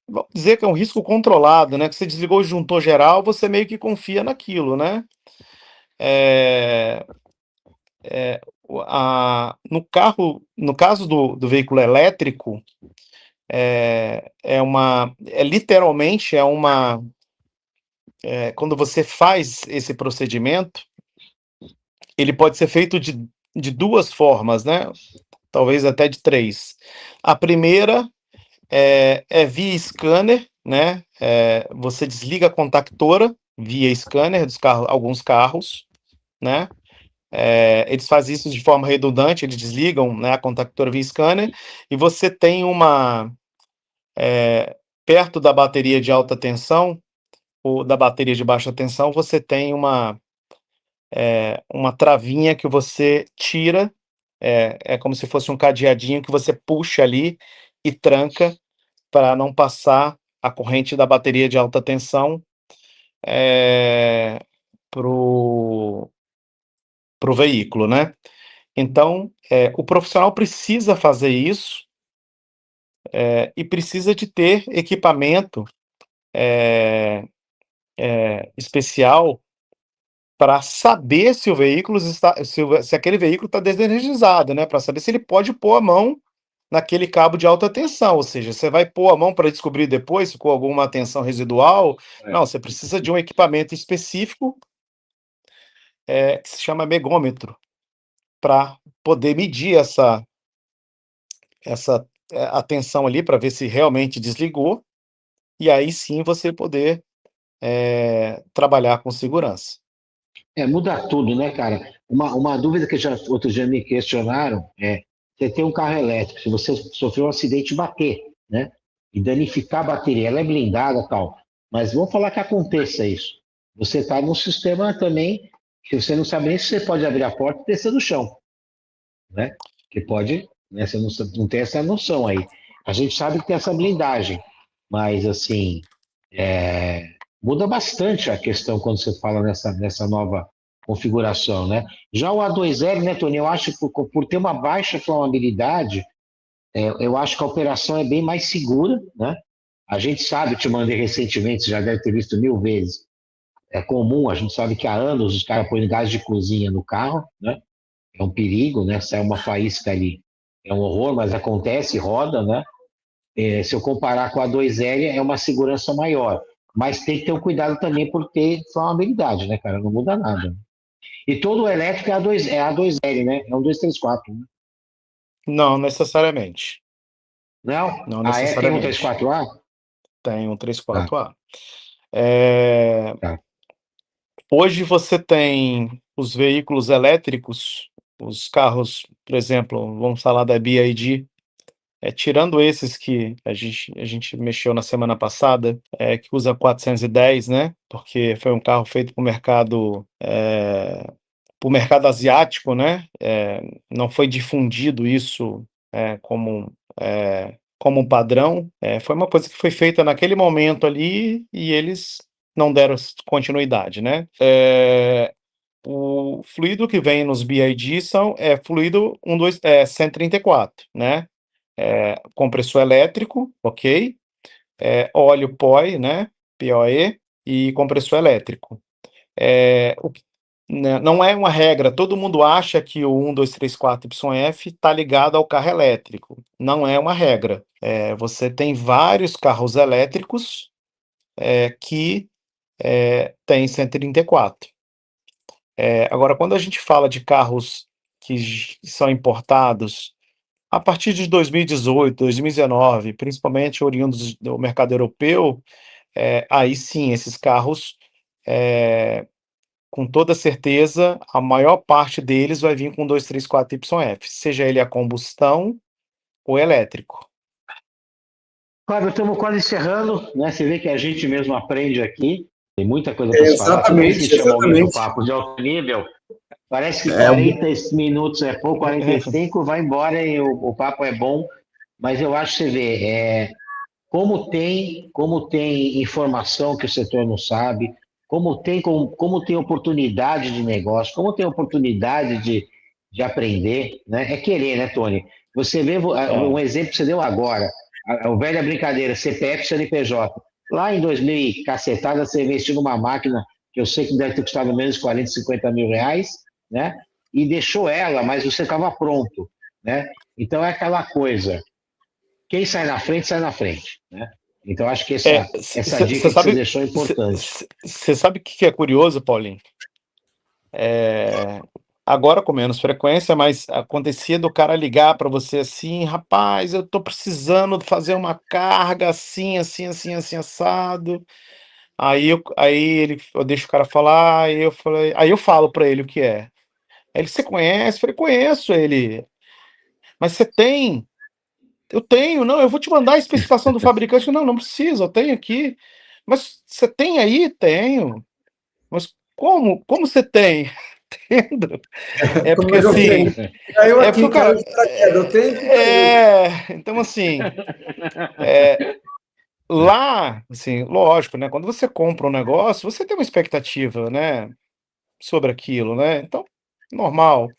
[SPEAKER 4] vamos dizer que é um risco controlado, né? Que você desligou o disjuntor geral, você meio que confia naquilo, né? No caso do veículo elétrico, literalmente quando você faz esse procedimento, ele pode ser feito de 2 formas, né? Talvez até de 3. A primeira é via scanner, né? Você desliga a contactora via scanner dos carros, alguns carros, né? Eles fazem isso de forma redundante, eles desligam, né, a contactora via scanner, e você tem perto da bateria de alta tensão, ou da bateria de baixa tensão, você tem uma travinha que você tira, é como se fosse um cadeadinho que você puxa ali e tranca para não passar a corrente da bateria de alta tensão pro veículo, né? Então, o profissional precisa fazer isso, e precisa de ter equipamento especial para saber se o veículo está, se aquele veículo está desenergizado, né? Para saber se ele pode pôr a mão naquele cabo de alta tensão, ou seja, você vai pôr a mão para descobrir depois se ficou alguma tensão residual. Não, você precisa de um equipamento específico, que se chama megômetro, para poder medir a tensão ali, para ver se realmente desligou, e aí sim você poder trabalhar com segurança.
[SPEAKER 3] Muda tudo, né, cara? Uma dúvida que já outro dia me questionaram você tem um carro elétrico, se você sofreu um acidente e bater, né? E danificar a bateria, ela é blindada e tal. Mas vamos falar que aconteça isso. Você está num sistema também que você não sabe nem se você pode abrir a porta e descer do chão, né? Que pode, né? Você não tem essa noção aí. A gente sabe que tem essa blindagem, mas assim, muda bastante a questão quando você fala nessa nova configuração, né? Já o A2L, né, Tony, eu acho que por ter uma baixa flamabilidade, eu acho que a operação é bem mais segura, né? A gente sabe, te mandei recentemente, você já deve ter visto 1000 vezes, é comum, a gente sabe que há anos os caras põem gás de cozinha no carro, né? É um perigo, né? Sai uma faísca ali, é um horror, mas acontece, roda, né? Se eu comparar com a 2L, é uma segurança maior. Mas tem que ter um cuidado também por ter flamabilidade, né, cara? Não muda nada. E todo elétrico é A2L, né? É um 234, né?
[SPEAKER 4] Não necessariamente.
[SPEAKER 3] Não?
[SPEAKER 4] Não
[SPEAKER 3] Tem um
[SPEAKER 4] necessariamente.
[SPEAKER 3] 34A?
[SPEAKER 4] Tem um
[SPEAKER 3] Tá,
[SPEAKER 4] 34A. É,
[SPEAKER 3] tá.
[SPEAKER 4] Hoje você tem os veículos elétricos, os carros, por exemplo, vamos falar da BYD, tirando esses que a gente mexeu na semana passada, que usa 410, né? Porque foi um carro feito para o mercado asiático, né? Não foi difundido isso como um padrão. Foi uma coisa que foi feita naquele momento ali e eles não deram continuidade, né? O fluido que vem nos BID é fluido 134, né? Compressor elétrico, ok? Óleo POE, né? POE e compressor elétrico. Não é uma regra, todo mundo acha que o 1234YF está ligado ao carro elétrico. Não é uma regra. Você tem vários carros elétricos que têm 134. Agora, quando a gente fala de carros que são importados a partir de 2018, 2019, principalmente oriundos do mercado europeu, aí sim, esses carros, com toda certeza, a maior parte deles vai vir com 234YF, seja ele a combustão ou elétrico.
[SPEAKER 3] Fábio, estamos quase encerrando, né? Você vê que a gente mesmo aprende aqui. Tem muita coisa para se falar. Toda vez que a gente chama alguém do papo de alto nível, parece que 40 minutos é pouco, 45, vai embora e o papo é bom. Mas eu acho que você vê, como tem informação que o setor não sabe, como tem oportunidade de negócio, como tem oportunidade de aprender, né? É querer, né, Tony? Você vê um exemplo que você deu agora, a velha brincadeira, CPF, CNPJ. Lá em 2000 e cacetada, você investiu numa máquina que eu sei que deve ter custado menos de 40, 50 mil reais, né? E deixou ela, mas você estava pronto, né? Então é aquela coisa, quem sai na frente, sai na frente, né? Então, acho que essa dica que você deixou é importante.
[SPEAKER 4] Você sabe o que é curioso, Paulinho? Agora com menos frequência, mas acontecia do cara ligar para você assim, rapaz, eu tô precisando fazer uma carga assim, assim, assim, assim, assado. eu deixo o cara falar, aí eu falo para ele o que é. Aí ele, você conhece? Eu falei, conheço ele. Mas você tem? Eu tenho, não, eu vou te mandar a especificação do fabricante. Não, não precisa, eu tenho aqui. Mas você tem aí? Tenho. Mas como você tem? Entendo. É porque
[SPEAKER 2] Mas eu
[SPEAKER 4] assim,
[SPEAKER 2] tenho. Eu
[SPEAKER 4] é porque,
[SPEAKER 2] aqui, cara,
[SPEAKER 4] cara,
[SPEAKER 2] de paraquedas, eu tenho aqui para mim.
[SPEAKER 4] então assim, lá, assim, lógico, né? Quando você compra um negócio, você tem uma expectativa, né, sobre aquilo, né? Então, normal.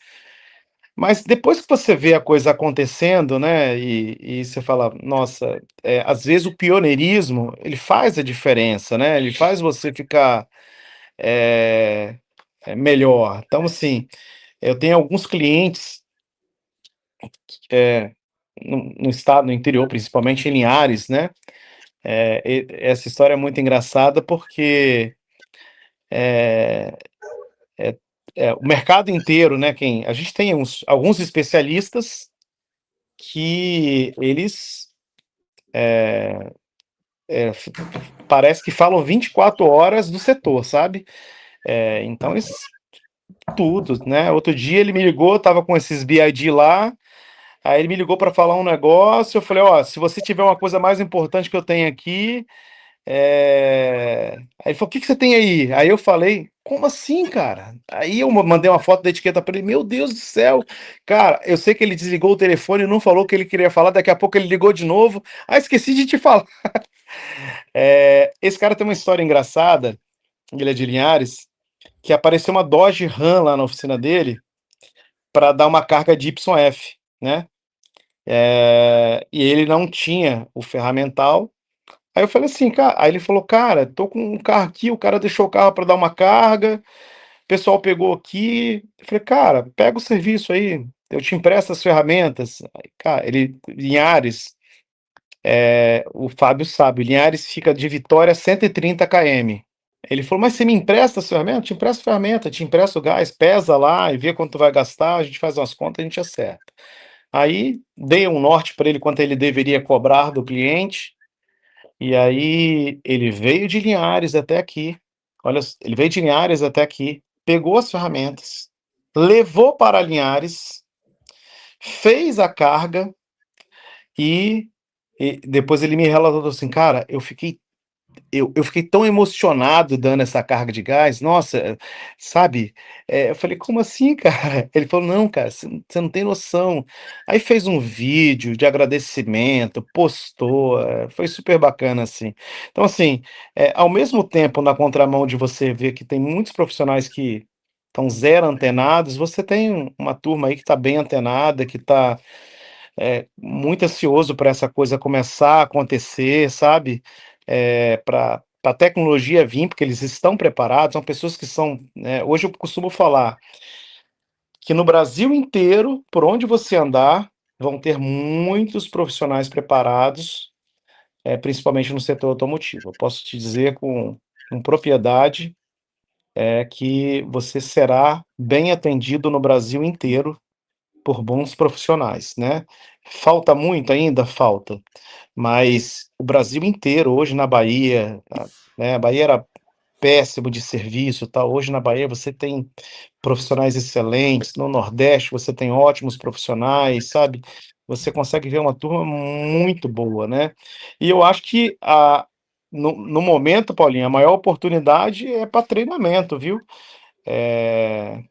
[SPEAKER 4] Mas depois que você vê a coisa acontecendo, né, e você fala, nossa, às vezes o pioneirismo, ele faz a diferença, né? Ele faz você ficar é, melhor. Então, assim, eu tenho alguns clientes é, no estado, no interior, principalmente em Linhares, né? Essa história é muito engraçada porque é, é, o mercado inteiro, né? A gente tem alguns especialistas que eles parece que falam 24 horas do setor, sabe? Então eles tudo, né? Outro dia ele me ligou, tava com esses BID lá. Aí ele me ligou para falar um negócio. Eu falei: Ó, se você tiver uma coisa mais importante que eu tenho aqui. Aí ele falou: O que que você tem aí? Aí eu falei: Como assim, cara? Aí eu mandei uma foto da etiqueta para ele: Meu Deus do céu, cara, eu sei que ele desligou o telefone e não falou o que ele queria falar. Daqui a pouco ele ligou de novo. Ah, esqueci de te falar. Esse cara tem uma história engraçada. Ele é de Linhares, que apareceu uma Dodge Ram lá na oficina dele para dar uma carga de YF, né? E ele não tinha o ferramental. Aí eu falei assim, cara. Aí ele falou, cara, tô com um carro aqui, o cara deixou o carro para dar uma carga, o pessoal pegou aqui. Eu falei, cara, pega o serviço aí, eu te empresto as ferramentas. Aí, cara, Linhares, o Fábio sabe, Linhares fica de Vitória a 130 km. Ele falou, mas você me empresta as ferramentas? Eu te empresto a ferramenta, te empresto o gás, pesa lá e vê quanto tu vai gastar, a gente faz umas contas, a gente acerta. Aí dei um norte para ele quanto ele deveria cobrar do cliente. E aí ele veio de Linhares até aqui. Olha, ele veio de Linhares até aqui, pegou as ferramentas, levou para Linhares, fez a carga e, depois ele me relatou assim, cara, eu fiquei tão emocionado dando essa carga de gás, nossa, sabe? Eu falei, como assim, cara? Ele falou, não, cara, você não tem noção. Aí fez um vídeo de agradecimento, postou, foi super bacana, assim. Então, assim, ao mesmo tempo, na contramão de você ver que tem muitos profissionais que estão zero antenados, você tem uma turma aí que está bem antenada, que está muito ansioso para essa coisa começar a acontecer, sabe? Para a tecnologia vir, porque eles estão preparados, são pessoas que são. Hoje eu costumo falar que no Brasil inteiro, por onde você andar, vão ter muitos profissionais preparados, principalmente no setor automotivo. Eu posso te dizer com propriedade que você será bem atendido no Brasil inteiro por bons profissionais, né? Falta muito ainda? Falta. Mas o Brasil inteiro, hoje na Bahia, né, a Bahia era péssimo de serviço, tá? Hoje na Bahia você tem profissionais excelentes, no Nordeste você tem ótimos profissionais, sabe? Você consegue ver uma turma muito boa, né? E eu acho que no momento, Paulinho, a maior oportunidade é para treinamento, viu?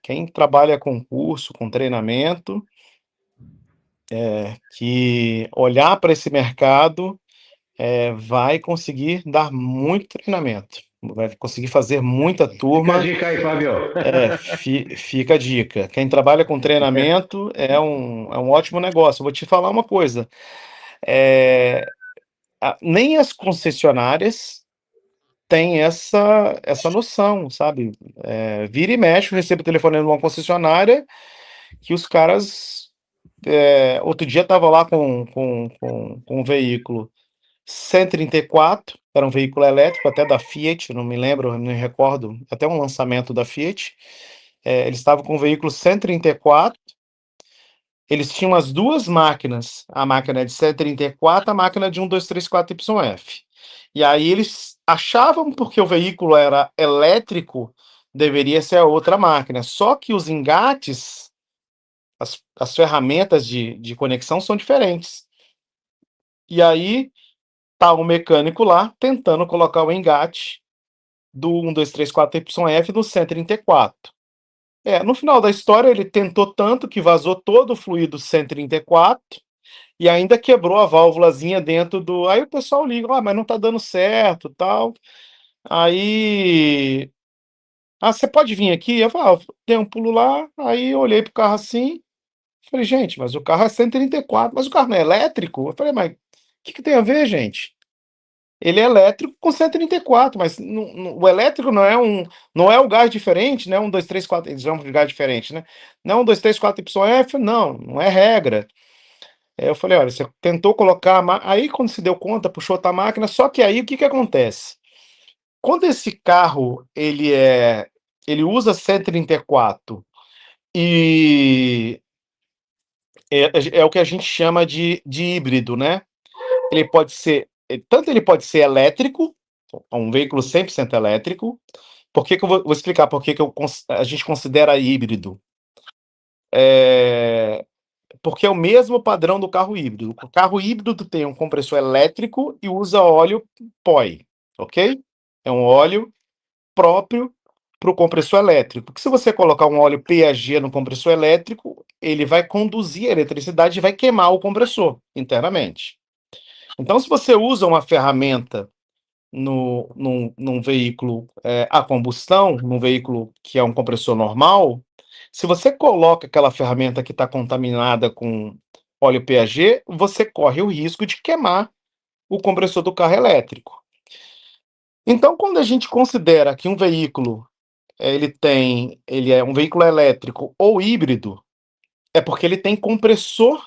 [SPEAKER 4] Quem trabalha com curso, com treinamento, que olhar para esse mercado vai conseguir dar muito treinamento, vai conseguir fazer muita
[SPEAKER 3] Fica a
[SPEAKER 4] turma.
[SPEAKER 3] dica aí, Fábio.
[SPEAKER 4] Fica a dica. Quem trabalha com treinamento é um ótimo negócio. Vou te falar uma coisa: nem as concessionárias têm essa noção, sabe? Vira e mexe, eu recebo telefone de uma concessionária que os caras. Outro dia estava lá com um veículo 134, era um veículo elétrico, até da Fiat, não me lembro, não me recordo, até um lançamento da Fiat. Eles estavam com o veículo 134, eles tinham as duas máquinas, a máquina de 134, a máquina de 1234 YF. E aí eles achavam porque o veículo era elétrico, deveria ser a outra máquina. Só que os engates, as ferramentas de conexão são diferentes. E aí tá o mecânico lá tentando colocar o engate do 1234YF no 134. No final da história, ele tentou tanto que vazou todo o fluido 134 e ainda quebrou a válvulazinha dentro do. Aí o pessoal liga, mas não tá dando certo, tal. Aí, você pode vir aqui? Eu falei, dei um pulo lá, aí eu olhei pro carro assim, falei, gente, mas o carro é 134, mas o carro não é elétrico? Eu falei, mas o que tem a ver, gente? Ele é elétrico com 134, mas o elétrico não é o gás diferente, né? 1, 2, 3, 4, eles chamam de gás diferente, né? Não, 1, 2, 3, 4, YF, não é regra. Eu falei, olha, você tentou colocar, aí quando se deu conta, puxou outra máquina, só que aí o que acontece? Quando esse carro, ele usa 134 e é o que a gente chama de híbrido, né? Ele pode ser elétrico, um veículo 100% elétrico. Por que que eu vou explicar por que que a gente considera híbrido? Porque é o mesmo padrão do carro híbrido. O carro híbrido tem um compressor elétrico e usa óleo POI, ok? É um óleo próprio para o compressor elétrico. Porque se você colocar um óleo PAG no compressor elétrico, ele vai conduzir a eletricidade e vai queimar o compressor internamente. Então, se você usa uma ferramenta num veículo a combustão, num veículo que é um compressor normal, se você coloca aquela ferramenta que está contaminada com óleo PAG, você corre o risco de queimar o compressor do carro elétrico. Então, quando a gente considera que um veículo ele é um veículo elétrico ou híbrido, é porque ele tem compressor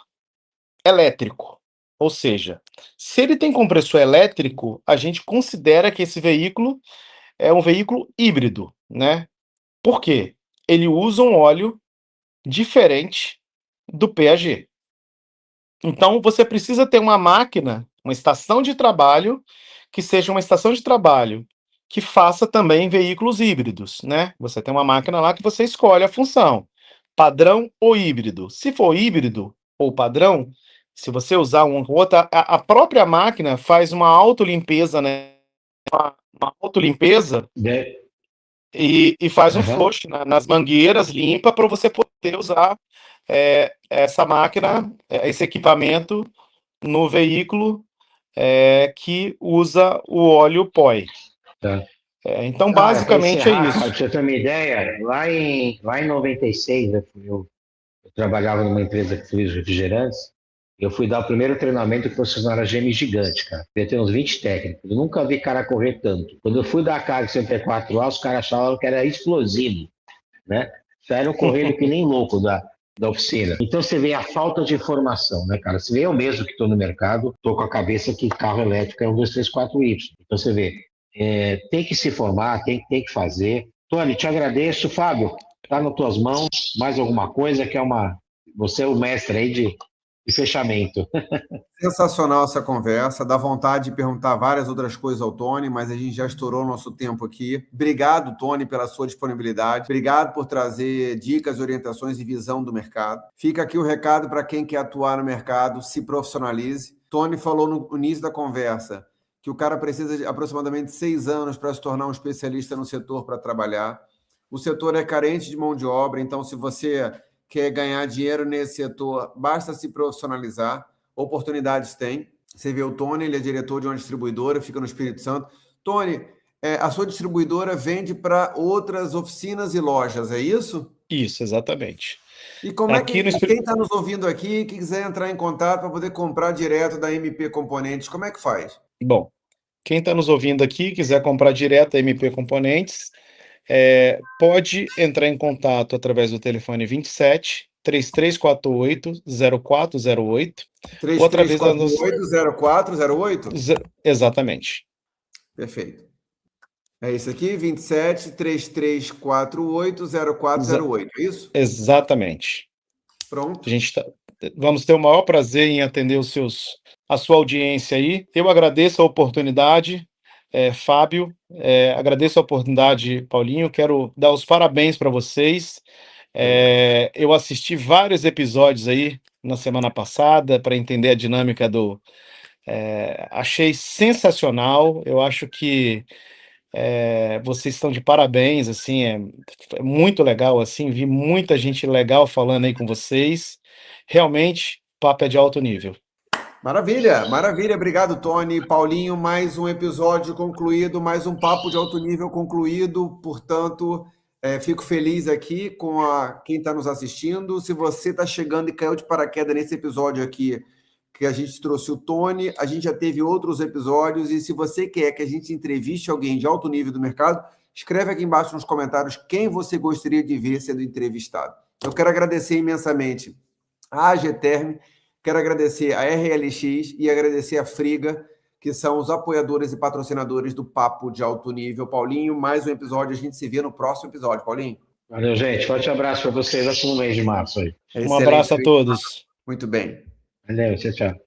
[SPEAKER 4] elétrico. Ou seja, se ele tem compressor elétrico, a gente considera que esse veículo é um veículo híbrido, né? Por quê? Ele usa um óleo diferente do PAG. Então, você precisa ter uma máquina, uma estação de trabalho, que seja uma estação de trabalho que faça também veículos híbridos, né? Você tem uma máquina lá que você escolhe a função, padrão ou híbrido. Se for híbrido ou padrão, se você usar uma ou outra, a própria máquina faz uma autolimpeza, né? Uma autolimpeza
[SPEAKER 3] De-
[SPEAKER 4] e faz um
[SPEAKER 3] Aham.
[SPEAKER 4] flush nas mangueiras, limpa para você poder usar essa máquina, esse equipamento no veículo que usa o óleo POI.
[SPEAKER 3] Tá.
[SPEAKER 4] Então,
[SPEAKER 3] Cara, para
[SPEAKER 4] basicamente é
[SPEAKER 3] encerrar, cara, pra
[SPEAKER 4] isso.
[SPEAKER 3] você ter uma ideia, lá em 96, eu trabalhava numa empresa que fez refrigerantes. Eu fui dar o primeiro treinamento que fosse na Geme Gigante, cara. Eu tenho uns 20 técnicos. Eu nunca vi cara correr tanto. Quando eu fui dar a carga 104A, os caras achavam que era explosivo, né? Saíram correndo que nem louco da oficina. Então você vê a falta de informação, né, cara? Você vê eu mesmo que estou no mercado, estou com a cabeça que carro elétrico é um 234Y. Então você vê, tem que se formar, tem que fazer. Tony, te agradeço. Fábio, tá nas tuas mãos. Mais alguma coisa que você é o mestre aí de fechamento.
[SPEAKER 2] Sensacional essa conversa, dá vontade de perguntar várias outras coisas ao Tony, mas a gente já estourou o nosso tempo aqui. Obrigado, Tony, pela sua disponibilidade. Obrigado por trazer dicas, orientações e visão do mercado. Fica aqui o recado para quem quer atuar no mercado, se profissionalize. Tony falou no início da conversa que o cara precisa de aproximadamente 6 anos para se tornar um especialista no setor para trabalhar. O setor é carente de mão de obra, então se você quer ganhar dinheiro nesse setor, basta se profissionalizar. Oportunidades tem. Você vê o Tony, ele é diretor de uma distribuidora, fica no Espírito Santo. Tony, a sua distribuidora vende para outras oficinas e lojas, é isso?
[SPEAKER 4] Isso, exatamente.
[SPEAKER 2] E como é
[SPEAKER 4] Aqui no
[SPEAKER 2] que quem está nos ouvindo aqui, que quiser entrar em contato para poder comprar direto da MP Componentes, como é que faz?
[SPEAKER 4] Bom, quem está nos ouvindo aqui, quiser comprar direto a MP Componentes, pode entrar em contato através do telefone 27 3348 0408 ou através das nossas.
[SPEAKER 2] 3348-0408?
[SPEAKER 4] Exatamente.
[SPEAKER 2] Perfeito. É isso aqui, 27 3348 0408, é isso?
[SPEAKER 4] Exatamente.
[SPEAKER 2] Pronto.
[SPEAKER 4] Vamos ter o maior prazer em atender a sua audiência aí. Eu agradeço a oportunidade. Fábio, agradeço a oportunidade, Paulinho, quero dar os parabéns para vocês. Eu assisti vários episódios aí na semana passada para entender a dinâmica do... achei sensacional, eu acho que vocês estão de parabéns, assim, é muito legal, assim, vi muita gente legal falando aí com vocês, realmente, papo é de alto nível.
[SPEAKER 2] Maravilha, maravilha. Obrigado, Tony. Paulinho, mais um episódio concluído, mais um papo de alto nível concluído. Portanto, fico feliz aqui com quem está nos assistindo. Se você está chegando e caiu de paraquedas nesse episódio aqui, que a gente trouxe o Tony, a gente já teve outros episódios. E se você quer que a gente entreviste alguém de alto nível do mercado, escreve aqui embaixo nos comentários quem você gostaria de ver sendo entrevistado. Eu quero agradecer imensamente a AGTerm, quero agradecer a RLX e agradecer a Friga, que são os apoiadores e patrocinadores do Papo de Alto Nível. Paulinho, mais um episódio, a gente se vê no próximo episódio. Paulinho.
[SPEAKER 3] Valeu, gente. Forte abraço para vocês. Até no mês de março aí.
[SPEAKER 4] Um abraço a todos.
[SPEAKER 2] Muito bem.
[SPEAKER 3] Valeu, tchau, tchau.